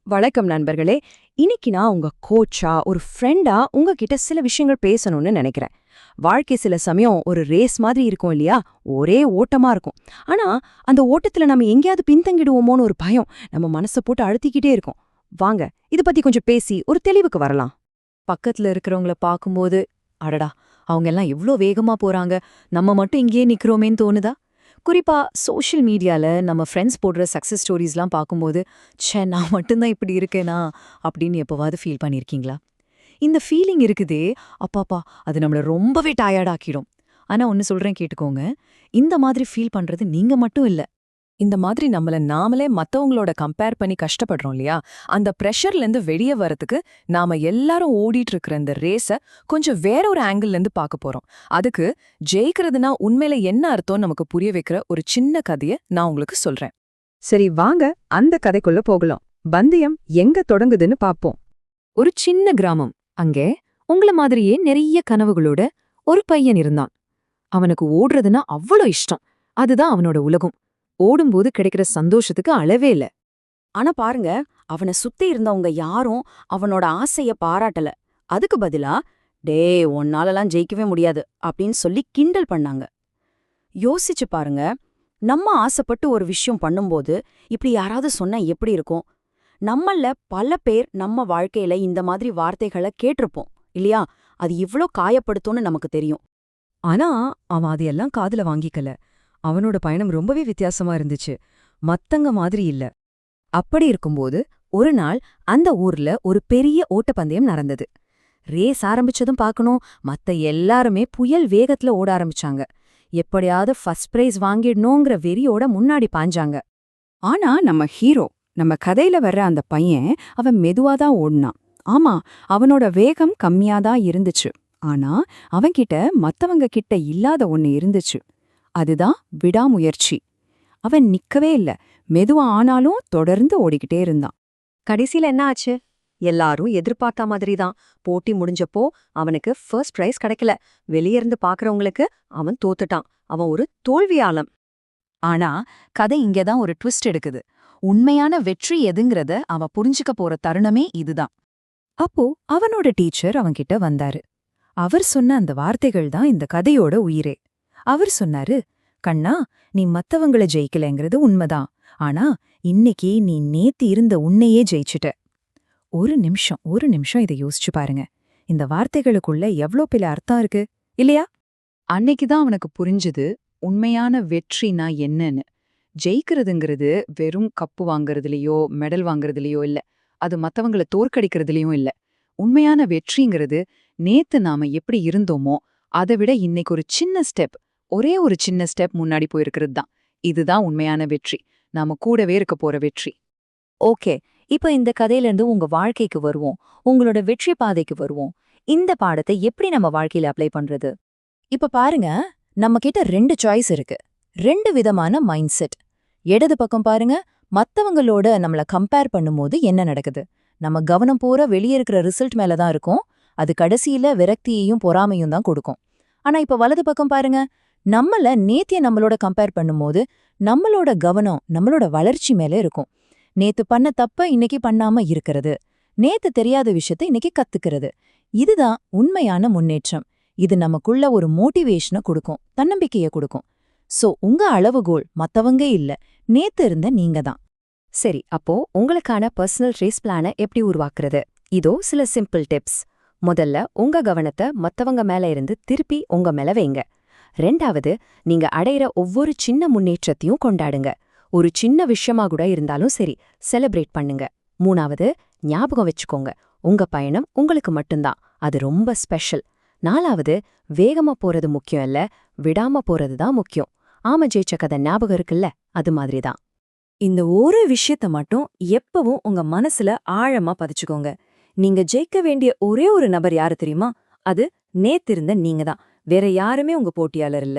வணக்கம் நண்பர்களே. இன்னைக்கு நான் உங்க கோச்சா ஒரு ஃப்ரெண்டா உங்ககிட்ட சில விஷயங்கள் பேசணும்னு நினைக்கிறேன். வாழ்க்கை சில சமயம் ஒரு ரேஸ் மாதிரி இருக்கும் இல்லையா? ஒரே ஓட்டமா இருக்கும். ஆனா அந்த ஓட்டத்துல நம்ம எங்கேயாவது பின்தங்கிடுவோமோன்னு ஒரு பயம் நம்ம மனசை போட்டு அழுத்திக்கிட்டே இருக்கும். வாங்க இத பத்தி கொஞ்சம் பேசி ஒரு தெளிவுக்கு வரலாம். பக்கத்துல இருக்கிறவங்கள பாக்கும்போது, அடடா அவங்க எல்லாம் எவ்ளோ வேகமா போறாங்க, நம்ம மட்டும் இங்கேயே நிக்கிறோமேன்னு தோணுதா? குறிப்பா சோஷியல் மீடியால நம்ம ஃப்ரெண்ட்ஸ் போடுற சக்சஸ் ஸ்டோரிஸ்லாம் பாக்கும்போது, ச்சே நான் மட்டும்தான் இப்படி இருக்கேனா அப்படின்னு எப்பவாவது ஃபீல் பண்ணியிருக்கீங்களா? இந்த ஃபீலிங் இருக்குதே, அப்பாப்பா அது நம்மள ரொம்பவே டயர்ட் ஆக்கிடும். ஆனா ஒன்னு சொல்றேன் கேட்டுக்கோங்க, இந்த மாதிரி ஃபீல் பண்றது நீங்க மட்டும் இல்ல. இந்த மாதிரி நம்மள நாமளே மத்தவங்களோட கம்பேர் பண்ணி கஷ்டப்படுறோம் இல்லையா? அந்த பிரஷர்ல இருந்து வெளிய வரதுக்கு நாம எல்லாரும் ஓடிட்டு இருக்கிற இந்த ரேஸ கொஞ்சம் வேற ஒரு ஆங்கிள் இருந்து பார்க்க போறோம். அதுக்கு ஜெயிக்கிறதுனா உண்மையில என்ன அர்த்தம்னு நமக்கு புரிய வைக்கிற ஒரு சின்ன கதைய நான் உங்களுக்கு சொல்றேன். சரி வாங்க அந்த கதைக்குள்ள போகலாம். பந்தயம் எங்க தொடங்குதுன்னு பாப்போம். ஒரு சின்ன கிராமம். அங்கே உங்கள மாதிரியே நிறைய கனவுகளோட ஒரு பையன் இருந்தான். அவனுக்கு ஓடுறதுன்னா அவ்வளோ இஷ்டம். அதுதான் அவனோட உலகம். ஓடும்போது கிடைக்கிற சந்தோஷத்துக்கு அளவே இல்ல. ஆனா பாருங்க, அவனை சுத்தி இருந்தவங்க யாரும் அவனோட ஆசைய பாராட்டல. அதுக்கு பதிலா, டேய் உன்னாலலாம் ஜெயிக்கவே முடியாது அப்படின்னு சொல்லி கிண்டல் பண்ணாங்க. யோசிச்சு பாருங்க, நம்ம ஆசைப்பட்டு ஒரு விஷயம் பண்ணும்போது இப்படி யாராவது சொன்னா எப்படி இருக்கும்? நம்மள பல பேர் நம்ம வாழ்க்கையில இந்த மாதிரி வார்த்தைகளை கேட்டிருப்போம் இல்லையா? அது இவ்ளோ காயப்படுத்தும்னு நமக்கு தெரியும். ஆனா அவன் அதையெல்லாம் காதுல வாங்கிக்கல. அவனோட பயணம் ரொம்பவே வித்தியாசமா இருந்துச்சு. மத்தங்க மாதிரி இல்ல. அப்படி இருக்கும்போது ஒரு நாள் அந்த ஊர்ல ஒரு பெரிய ஓட்டப்பந்தயம் நடந்தது. ரேஸ் ஆரம்பிச்சதும் பார்க்கணும், மத்த எல்லாருமே புயல் வேகத்துல ஓட ஆரம்பிச்சாங்க. எப்படியாவது ஃபர்ஸ்ட் பிரைஸ் வாங்கிடணுங்கிற வெறியோட முன்னாடி பாஞ்சாங்க. ஆனா நம்ம ஹீரோ, நம்ம கதையில வர்ற அந்த பையன், அவன் மெதுவாதான் ஓடுனான். ஆமா, அவனோட வேகம் கம்மியாதான் இருந்துச்சு. ஆனா அவன்கிட்ட மத்தவங்க கிட்ட இல்லாத ஒன்னு இருந்துச்சு. அதுதான் விடாமுயற்சி. அவன் நிக்கவே இல்ல. மெதுவா ஆனாலும் தொடர்ந்து ஓடிக்கிட்டே இருந்தான். கடைசியில என்ன ஆச்சு? எல்லாரும் எதிர்பார்த்த மாதிரி தான். போட்டி முடிஞ்சப்போ அவனுக்கு ஃபர்ஸ்ட் பிரைஸ் கிடைக்கல. வெளியிருந்து பாக்குறவங்களுக்கு அவன் தோத்துட்டான். அவன் ஒரு தோல்வியாளன். ஆனா கதை இங்கதான் ஒரு ட்விஸ்ட் எடுக்குது. உண்மையான வெற்றி எதுங்கிறத அவன் புரிஞ்சுக்க போற தருணமே இதுதான். அப்போ அவனோட டீச்சர் அவன்கிட்ட வந்தாரு. அவர் சொன்ன அந்த வார்த்தைகள் தான் இந்த கதையோட உயிரே. அவர் சொன்னாரு, கண்ணா, நீ மத்தவங்கள ஜெயிக்கலங்கிறது உண்மைதான். ஆனா இன்னைக்கு நீ நேத்து இருந்த உன்னையே ஜெயிச்சுட்ட. ஒரு நிமிஷம் இதை யோசிச்சு பாருங்க. இந்த வார்த்தைகளுக்குள்ள எவ்ளோ பெரிய அர்த்தம் இருக்கு இல்லையா? அன்னைக்குதான் அவனுக்கு புரிஞ்சுது உண்மையான வெற்றினா என்னன்னு. ஜெயிக்கிறதுங்கிறது வெறும் கப்பு வாங்கறதுலயோ மெடல் வாங்கறதுலயோ இல்ல. அது மத்தவங்கள தோற்கடிக்கிறதுலயும் இல்ல. உண்மையான வெற்றிங்கிறது நேத்து நாம எப்படி இருந்தோமோ அதை விட இன்னைக்கு ஒரு சின்ன ஸ்டெப், ஒரே ஒரு சின்ன ஸ்டெப் முன்னாடி போயிருக்கிறது தான். இதுதான் உண்மையான வெற்றி. நாம கூடவே இருக்க போற வெற்றி. ஓகே, இப்ப இந்த கதையில இருந்து உங்க வாழ்க்கைக்கு வருவோம். உங்களோட வெற்றி பாதைக்கு வருவோம். இந்த பாடத்தை எப்படி நம்ம வாழ்க்கையில அப்ளை பண்றது? இப்ப பாருங்க, நம்ம கிட்ட 2 சாய்ஸ் இருக்கு. 2 விதமான மைண்ட் செட். இடது பக்கம் பாருங்க, மத்தவங்களோட நம்மள கம்பேர் பண்ணும்போது என்ன நடக்குது? நம்ம கவனம் பூரா வெளியே இருக்கிற ரிசல்ட் மேல தான் இருக்கும். அது கடைசியில விரக்தியையும் பொறாமையும் தான் கொடுக்கும். ஆனா இப்ப வலது பக்கம் பாருங்க, நேத்திய நம்மளோட கம்பேர் பண்ணும்போது நம்மளோட கவனம் நம்மளோட வளர்ச்சி மேல இருக்கும். நேத்து பண்ண தப்ப இன்னைக்கு பண்ணாம இருக்கிறது. நேத்து தெரியாத விஷயத்த இன்னைக்கு கத்துக்கிறது. இதுதான் உண்மையான முன்னேற்றம். இது நமக்குள்ள ஒரு மோட்டிவேஷனை கொடுக்கும், தன்னம்பிக்கைய கொடுக்கும். சோ உங்க அளவுகோல் மத்தவங்க இல்ல, நேத்து இருந்த நீங்க தான். சரி, அப்போ உங்களுக்கான பர்சனல் ரேஸ் பிளானை எப்படி உருவாக்குறது? இதோ சில சிம்பிள் டிப்ஸ். முதல்ல உங்க கவனத்தை மத்தவங்க மேல இருந்து திருப்பி உங்க மேல வைங்க. 2வது, நீங்க அடையிற ஒவ்வொரு சின்ன முன்னேற்றத்தையும் கொண்டாடுங்க. ஒரு சின்ன விஷயமா கூட இருந்தாலும் சரி, செலிப்ரேட் பண்ணுங்க. 3வது, ஞாபகம் வச்சுக்கோங்க, உங்க பயணம் உங்களுக்கு மட்டும்தான், அது ரொம்ப ஸ்பெஷல். 4வது, வேகமா போறது முக்கியம் இல்ல, விடாம போறது தான் முக்கியம். ஆம ஜெயிச்ச கதை ஞாபகம் இருக்குல்ல, அது மாதிரிதான். இந்த ஒரு விஷயத்த மட்டும் எப்பவும் உங்க மனசுல ஆழமா பதிச்சுக்கோங்க. நீங்க ஜெயிக்க வேண்டிய ஒரே ஒரு நபர் யாரு தெரியுமா? அது நேத்திருந்த நீங்க தான். வேற யாருமே உங்க போட்டியாளர் இல்ல.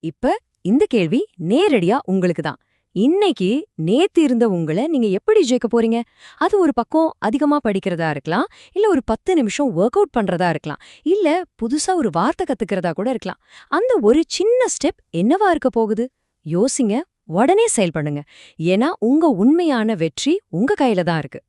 இப்ப இந்த கேள்வி நேரடியா உங்களுக்கு தான். இன்னைக்கு நேத்து இருந்த உங்கள நீங்க எப்படி ஜெயிக்க போறீங்க? அது ஒரு பக்கம் அதிகமா படிக்கிறதா இருக்கலாம், இல்ல ஒரு 10 நிமிஷம் ஒர்க் அவுட் பண்றதா இருக்கலாம், இல்ல புதுசா ஒரு வார்த்தை கத்துக்கிறதா கூட இருக்கலாம். அந்த ஒரு சின்ன ஸ்டெப் என்னவா இருக்க போகுது? யோசிங்க, உடனே செயல்படுங்க. ஏன்னா உங்க உண்மையான வெற்றி உங்க கையில தான் இருக்கு.